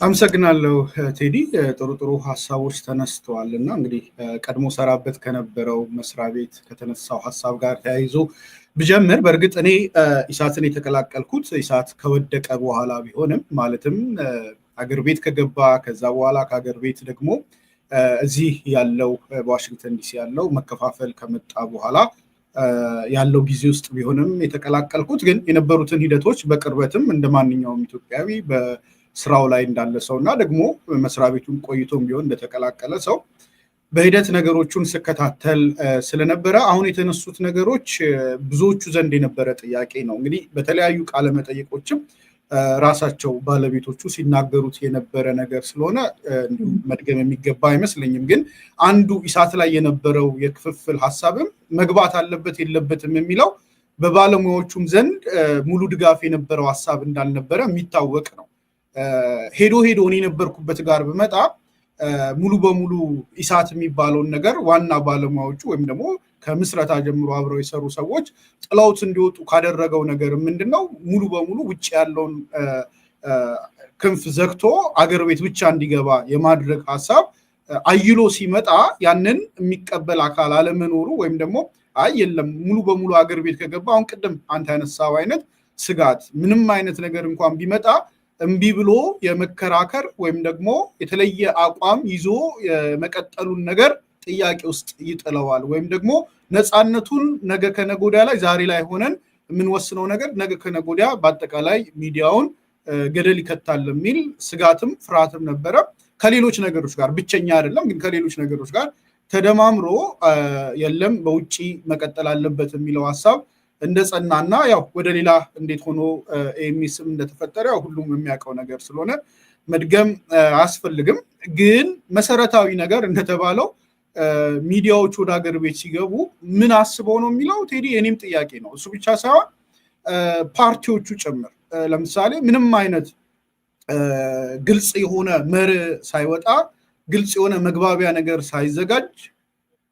አመሰግናለሁ ቴዲ። ጥሩ ሀሳቦች ተነስተዋልና እንግዲህ ቀድሞ ሰራበት ከነበረው መስሪያ ቤት ከተነሳው ሀሳብ ጋር ተያይዞ ብጀምር በእርግጥ እኔ ኢሳትን የተቀላቀልኩት ኢሳት ከወደቀ በኋላ ቢሆንም ማለትም አገር ቤት ከገባ ከዛ በኋላ ከአገር ቤት ደግሞ እዚህ ያለው በዋሽንግተን ዲሲ ያለው መከፋፈል ከመጣ በኋላ ያለው ጊዜ ውስጥ ቢሆንም የተቀላቀልኩት ግን የነበሩትን ሂደቶች በቅርበትም እንደማንኛውም ኢትዮጵያዊ በስራው ላይ እንዳለ ሰው እና ደግሞ መስሪያ ቤቱን ቆይቶም ቢሆን እንደተቀላቀለ ሰው በሂደት ነገሮቹን ስከታተል ስለነበረ አሁን የተነሱት ነገሮች ብዙዎቹ ዘንድ የነበረ ጥያቄ ነው። እንግዲህ በተለያዩ ቃለ መጠይቆችም ራሳቸው ባለቤቶቹ ሲናገሩት የነበረ ነገር ስለሆነ እንዲሁም መድገም የሚገባ አይመስለኝም። ግን አንዱ ኢሳት ላይ የነበረው የክፍፍል ሀሳብም መግባት አለበት የለበትም የሚለው በባለሙያዎቹም ዘንድ ሙሉ ድጋፍ የነበረው ሀሳብ እንዳልነበረ የሚታወቅ ነው። ሄዶ እኔ የነበርኩበት ጋር ብመጣ ሙሉ በሙሉ ኢሳት የሚባለውን ነገር ዋና ባለሙያዎቹ ወይም ደግሞ ከምስረታ ጀምሮ አብረው የሰሩ ሰዎች ጥለውት እንዲወጡ ካደረገው ነገር ምንድነው ሙሉ በሙሉ ውጭ ያለውን ክንፍ ዘግቶ አገር ቤት ብቻ እንዲገባ የማድረግ ሀሳብ አይሎ ሲመጣ ያንን የሚቀበል አካል አለመኖሩ ወይም ደግሞ አይ የለም ሙሉ በሙሉ አገር ቤት ከገባ አሁን ቅድም አንተ ያነሳው አይነት ስጋት ምንም አይነት ነገር እንኳን ቢመጣ እምቢ ብሎ የመከራከር ወይም ደግሞ የተለየ አቋም ይዞ የመቀጠሉን ነገር ጥያቄ ውስጥ ይጥለዋል። ወይም ደግሞ ነፃነቱን ነገ ከነጎዲያ ላይ ዛሬ ላይ ሆነን የምንወስነው ነገር ነገ ከነጎዲያ በአጠቃላይ ሚዲያውን ገደል ይከታል የሚል ስጋትም ፍርሃትም ነበረ። ከሌሎች ነገሮች ጋር ብቸኛ አይደለም ግን ከሌሎች ነገሮች ጋር ተደማምሮ የለም በውጪ መቀጠል አለበት የሚለው ሀሳብ እንደጸናና ያው ወደ ሌላ እንዴት ሆኖ ኤሚስም እንደተፈጠረ ያው ሁሉም የሚያውቀው ነገር ስለሆነ መድገም አያስፈልግም። ግን መሰረታዊ ነገር እንደተባለው ሚዲያዎች ወደ ሀገር ቤት ሲገቡ ምን አስበው ነው የሚለው ቴዲ የኔም ጥያቄ ነው። እሱ ብቻ ሳይሆን ፓርቲዎቹ ጭምር ለምሳሌ ምንም አይነት ግልጽ የሆነ መርህ ሳይወጣ ግልጽ የሆነ መግባቢያ ነገር ሳይዘጋጅ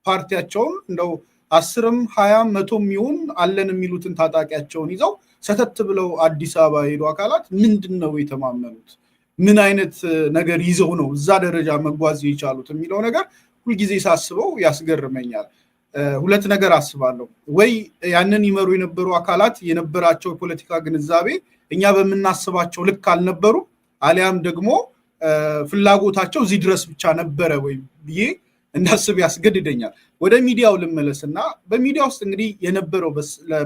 ፓርቲያቸውን እንደው 10ም 20ም 100ም ይሁን አለን የሚሉትን ታጣቂያቸውን ይዘው ሰተት ብለው አዲስ አበባ ሄዱ አካላት ምንድነው የተማመኑት? ምን አይነት ነገር ይዘው ነው እዛ ደረጃ መጓዝ የቻሉት የሚለው ነገር ሁልጊዜ ሳስበው ያስገርመኛል። ሁለት ነገር አስባለሁ። ወይ ያንን ይመሩ የነበሩ አካላት የነበራቸው ፖለቲካ ግንዛቤ እኛ በመናስባቸው ልክ አልነበሩ፣ አሊያም ደግሞ ፍላጎታቸው እዚህ ድረስ ብቻ ነበረ ወይ ብዬ እንዳስብ ያስገድደኛል። ወደ ሚዲያው ልመለስና በሚዲያ ውስጥ እንግዲህ የነበረው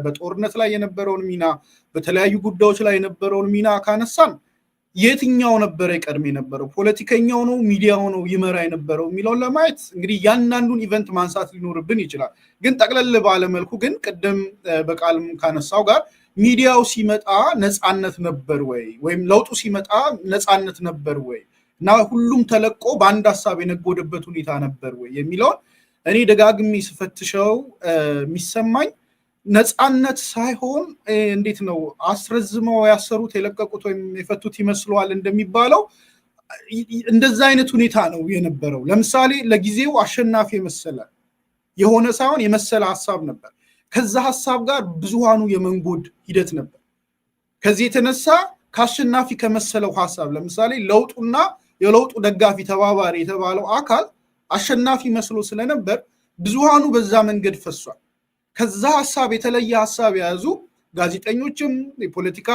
በጦርነት ላይ የነበረውን ሚና በተለያዩ ጉዳዮች ላይ የነበረውን ሚና ካነሳን የትኛው ነበረ ይቀድም የነበረው? ፖለቲከኛው ነው ሚዲያው ነው ይመራ የነበረው የሚለውን ለማየት እንግዲህ ያንዳንዱን ኢቨንት ማንሳት ሊኖርብን ይችላል። ግን ጠቅለል ባለመልኩ ግን ቅድም በቃልም ካነሳው ጋር ሚዲያው ሲመጣ ነፃነት ነበር ወይ ወይም ለውጡ ሲመጣ ነፃነት ነበር ወይ እና ሁሉም ተለቆ በአንድ ሀሳብ የነጎደበት ሁኔታ ነበር ወይ የሚለውን እኔ ደጋግሜ ስፈትሸው የሚሰማኝ ነፃነት ሳይሆን እንዴት ነው አስረዝመው ያሰሩት የለቀቁት ወይም የፈቱት ይመስለዋል እንደሚባለው እንደዛ አይነት ሁኔታ ነው የነበረው። ለምሳሌ ለጊዜው አሸናፊ የመሰለ የሆነ ሳይሆን የመሰለ ሀሳብ ነበር። ከዛ ሀሳብ ጋር ብዙሃኑ የመንጎድ ሂደት ነበር። ከዚህ የተነሳ ከአሸናፊ ከመሰለው ሀሳብ ለምሳሌ ለውጡና የለውጡ ደጋፊ ተባባሪ የተባለው አካል አሸናፊ መስሎ ስለነበር ብዙሃኑ በዛ መንገድ ፈሷል። ከዛ ሀሳብ የተለየ ሀሳብ የያዙ ጋዜጠኞችም የፖለቲካ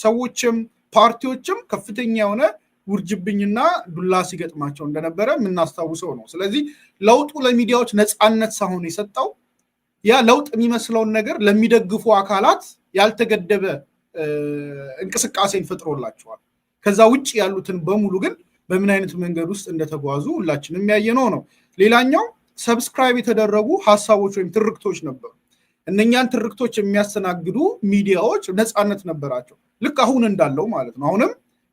ሰዎችም ፓርቲዎችም ከፍተኛ የሆነ ውርጅብኝና ዱላ ሲገጥማቸው እንደነበረ የምናስታውሰው ነው። ስለዚህ ለውጡ ለሚዲያዎች ነፃነት ሳይሆን የሰጠው ያ ለውጥ የሚመስለውን ነገር ለሚደግፉ አካላት ያልተገደበ እንቅስቃሴን ፈጥሮላቸዋል። ከዛ ውጭ ያሉትን በሙሉ ግን በምን አይነት መንገድ ውስጥ እንደተጓዙ ሁላችንም ያየነው ነው። ሌላኛው ሰብስክራይብ የተደረጉ ሀሳቦች ወይም ትርክቶች ነበሩ። እነኛን ትርክቶች የሚያስተናግዱ ሚዲያዎች ነፃነት ነበራቸው፣ ልክ አሁን እንዳለው ማለት ነው። አሁንም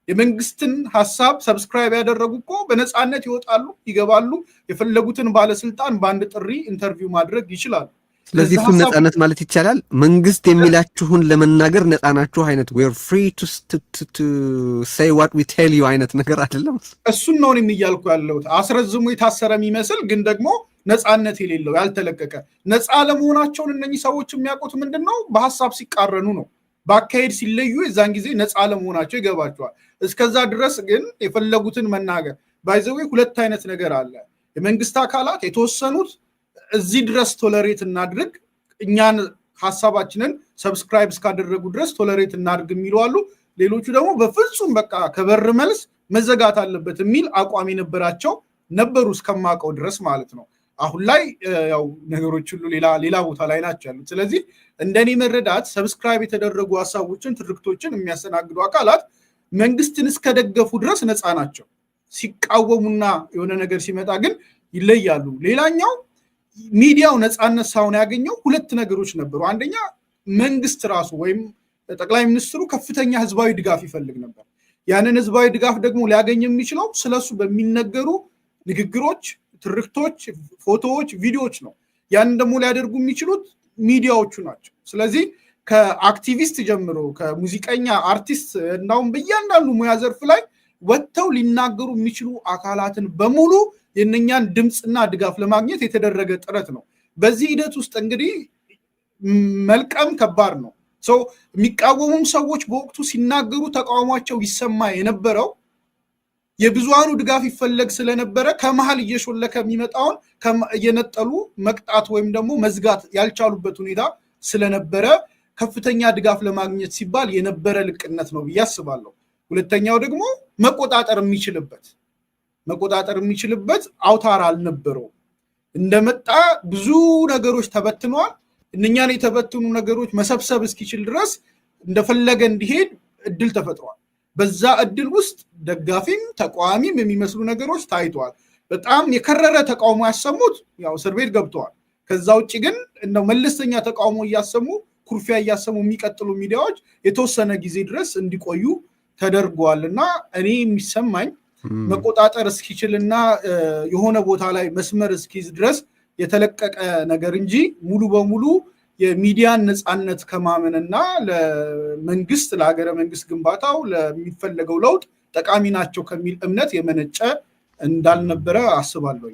የመንግስትን ሀሳብ ሰብስክራይብ ያደረጉ እኮ በነፃነት ይወጣሉ፣ ይገባሉ። የፈለጉትን ባለስልጣን በአንድ ጥሪ ኢንተርቪው ማድረግ ይችላሉ። ስለዚህ እሱን ነፃነት ማለት ይቻላል መንግስት የሚላችሁን ለመናገር ነፃ ናችሁ አይነት we're free to say what we tell you አይነት ነገር አይደለም። እሱን ነው እያልኩ ያለሁት። አስረዝሙ የታሰረ የሚመስል ግን ደግሞ ነፃነት የሌለው ያልተለቀቀ ነፃ ለመሆናቸውን እነኚህ ሰዎች የሚያውቁት ምንድነው? በሐሳብ ሲቃረኑ ነው። ባካሄድ ሲለዩ የዛን ጊዜ ነፃ ለመሆናቸው ይገባቸዋል። እስከዛ ድረስ ግን የፈለጉትን መናገር ባይዘዌ ሁለት አይነት ነገር አለ። የመንግስት አካላት የተወሰኑት እዚህ ድረስ ቶለሬት እናድርግ፣ እኛን ሀሳባችንን ሰብስክራይብ እስካደረጉ ድረስ ቶለሬት እናድርግ የሚሉ አሉ። ሌሎቹ ደግሞ በፍጹም በቃ ከበር መልስ መዘጋት አለበት የሚል አቋም የነበራቸው ነበሩ እስከማውቀው ድረስ ማለት ነው። አሁን ላይ ያው ነገሮች ሁሉ ሌላ ቦታ ላይ ናቸው ያሉት። ስለዚህ እንደኔ መረዳት ሰብስክራይብ የተደረጉ ሀሳቦችን፣ ትርክቶችን የሚያስተናግዱ አካላት መንግስትን እስከደገፉ ድረስ ነፃ ናቸው። ሲቃወሙና የሆነ ነገር ሲመጣ ግን ይለያሉ። ሌላኛው ሚዲያው ነፃነት ሳይሆን ያገኘው ሁለት ነገሮች ነበሩ። አንደኛ መንግስት ራሱ ወይም ጠቅላይ ሚኒስትሩ ከፍተኛ ህዝባዊ ድጋፍ ይፈልግ ነበር። ያንን ህዝባዊ ድጋፍ ደግሞ ሊያገኝ የሚችለው ስለሱ በሚነገሩ ንግግሮች፣ ትርክቶች፣ ፎቶዎች፣ ቪዲዮዎች ነው። ያንን ደግሞ ሊያደርጉ የሚችሉት ሚዲያዎቹ ናቸው። ስለዚህ ከአክቲቪስት ጀምሮ ከሙዚቀኛ፣ አርቲስት እናውም በእያንዳንዱ ሙያ ዘርፍ ላይ ወጥተው ሊናገሩ የሚችሉ አካላትን በሙሉ የእነኛን ድምፅና ድጋፍ ለማግኘት የተደረገ ጥረት ነው። በዚህ ሂደት ውስጥ እንግዲህ መልቀም ከባድ ነው። ሰው የሚቃወሙም ሰዎች በወቅቱ ሲናገሩ ተቃውሟቸው ይሰማ የነበረው የብዙሃኑ ድጋፍ ይፈለግ ስለነበረ ከመሃል እየሾለከ የሚመጣውን እየነጠሉ መቅጣት ወይም ደግሞ መዝጋት ያልቻሉበት ሁኔታ ስለነበረ ከፍተኛ ድጋፍ ለማግኘት ሲባል የነበረ ልቅነት ነው ብዬ አስባለሁ። ሁለተኛው ደግሞ መቆጣጠር የሚችልበት አውታር አልነበረው። እንደመጣ ብዙ ነገሮች ተበትነዋል። እነኛን የተበትኑ ነገሮች መሰብሰብ እስኪችል ድረስ እንደፈለገ እንዲሄድ እድል ተፈጥሯል። በዛ እድል ውስጥ ደጋፊም ተቃዋሚም የሚመስሉ ነገሮች ታይተዋል። በጣም የከረረ ተቃውሞ ያሰሙት ያው እስር ቤት ገብተዋል። ከዛ ውጭ ግን እንደው መለስተኛ ተቃውሞ እያሰሙ ኩርፊያ እያሰሙ የሚቀጥሉ ሚዲያዎች የተወሰነ ጊዜ ድረስ እንዲቆዩ ተደርጓል እና እኔ የሚሰማኝ መቆጣጠር እስኪችልና የሆነ ቦታ ላይ መስመር እስኪይዝ ድረስ የተለቀቀ ነገር እንጂ ሙሉ በሙሉ የሚዲያን ነፃነት ከማመንና ለመንግስት ለሀገረ መንግስት ግንባታው ለሚፈለገው ለውጥ ጠቃሚ ናቸው ከሚል እምነት የመነጨ እንዳልነበረ አስባለሁ።